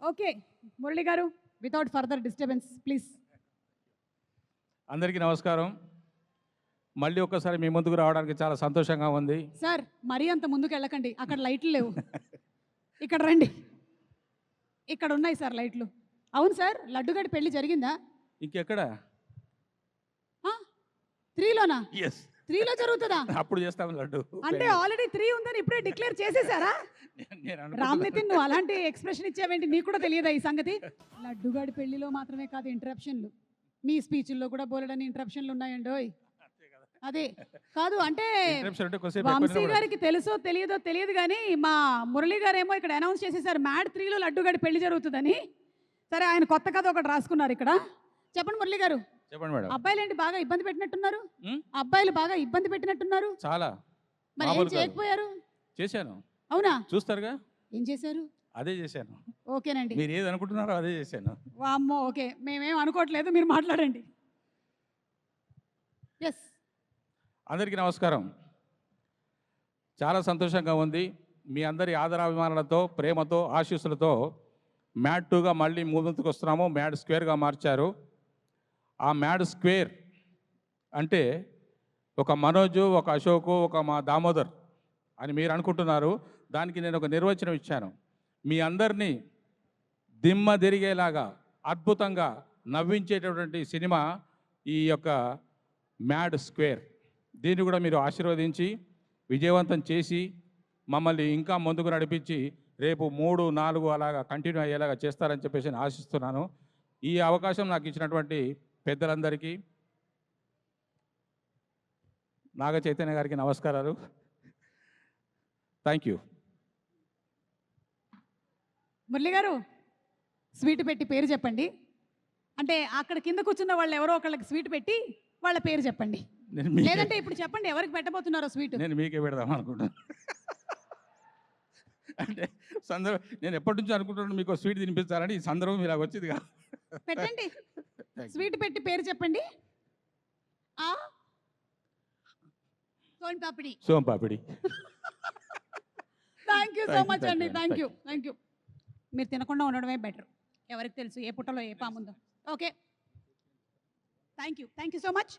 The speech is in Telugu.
ఓకే మురళి గారు, వితౌట్ ఫర్దర్ డిస్టర్బెన్స్ ప్లీజ్. అందరికీ నమస్కారం. మళ్ళీ ఒక్కసారి మీ ముందుకు రావడానికి చాలా సంతోషంగా ఉంది. సార్ మరీ అంత ముందుకు వెళ్ళకండి, అక్కడ లైట్లు లేవు. ఇక్కడ రండి, ఇక్కడ ఉన్నాయి సార్ లైట్లు. అవును సార్, లడ్డుగడి పెళ్లి జరిగిందా? ఇంకెక్కడ? 3లోనా? ఎస్, 3లో జరుగుతుందా? అప్పుడు చేస్తాం లడ్డు. అంటే ఆల్రెడీ 3 ఉందని ఇప్పుడే డిక్లేర్ చేసేసారా? రామ్ నితిన్, నువ్వు అలాంటి ఎక్స్ప్రెషన్ ఇచ్చావేంటి? నీకు కూడా తెలియదా ఈ సంగతి? లడ్డుగాడి పెళ్లిలో మాత్రమే కాదు ఇంటరప్షన్లు, మీ స్పీచ్ల్లో కూడా బోలెడని ఇంటరప్షన్లు ఉన్నాయండోయ్. అదే కాదు అంటే వంశీ గారికి తెలుసో తెలియదు కానీ మా మురళి గారు ఏమో ఇక్కడ అనౌన్స్ చేసేసారు మ్యాడ్ 3లో లడ్డుగాడి పెళ్లి జరుగుతుందని. సరే, ఆయన కొత్త కథ ఒకటి రాసుకున్నారు ఇక్కడ. చెప్పండి మురళి గారు. చెప్పండి మేడం. అబ్బాయిలు ఏంటి బాగా ఇబ్బంది పెట్టినట్టున్నారు? అబ్బాయిలు బాగా ఇబ్బంది పెట్టినట్టున్నారు. చాలా. మరి ఏం చేయకపోయారు? చేశాను. అవునా? చూస్తారుగా. ఏం చేశారు? అదే చేశాను. ఓకేనండి, మీరు ఏది అనుకుంటున్నారో అదే చేశాను. వామ్మో, ఓకే, మేమేం అనుకోవట్లేదు, మీరు మాట్లాడండి. ఎస్. అందరికీ నమస్కారం. చాలా సంతోషంగా ఉంది. మీ అందరి ఆదరాభిమానాలతో, ప్రేమతో, ఆశీస్సులతో మ్యాడ్ 2గా మళ్ళీ ముందుకు వస్తున్నాము. మ్యాడ్ స్క్వేర్గా మార్చారు. ఆ మ్యాడ్ స్క్వేర్ అంటే ఒక మనోజు, ఒక అశోకు, ఒక మా దామోదర్ అని మీరు అనుకుంటున్నారు. దానికి నేను ఒక నిర్వచనం ఇచ్చాను. మీ అందరినీ దిమ్మ తిరిగేలాగా అద్భుతంగా నవ్వించేటటువంటి సినిమా ఈ యొక్క మ్యాడ్ స్క్వేర్. దీన్ని కూడా మీరు ఆశీర్వదించి విజయవంతం చేసి మమ్మల్ని ఇంకా ముందుకు నడిపించి రేపు 3, 4 అలాగా కంటిన్యూ అయ్యేలాగా చేస్తారని చెప్పేసి నేను ఆశిస్తున్నాను. ఈ అవకాశం నాకు ఇచ్చినటువంటి పెద్దలందరికీ, నాగ చైతన్య గారికి నమస్కారాలు. Thank you. మురళి గారు, స్వీట్ పెట్టి పేరు చెప్పండి. అంటే అక్కడ కింద కూర్చున్న వాళ్ళు ఎవరో ఒకళ్ళకి స్వీట్ పెట్టి వాళ్ళ పేరు చెప్పండి. లేదంటే ఇప్పుడు చెప్పండి ఎవరికి పెట్టబోతున్నారో స్వీట్. నేను మీకే పెడదాం అనుకుంటాను. అంటే సందర్భం నేను ఎప్పటి నుంచో అనుకుంటున్నాను మీకు స్వీట్ తినిపించాలని. ఈ సందర్భం ఇలా వచ్చింది కాదు. పెట్టండి, స్వీట్ పెట్టి పేరు చెప్పండి. Soan papdi. Thank you so much అండి. Thank you. మీరు తినకుండా ఉండడమే బెటర్. ఎవరికి తెలుసు ఏ పుట్టలో ఏ పాముందో. Okay, thank you so much.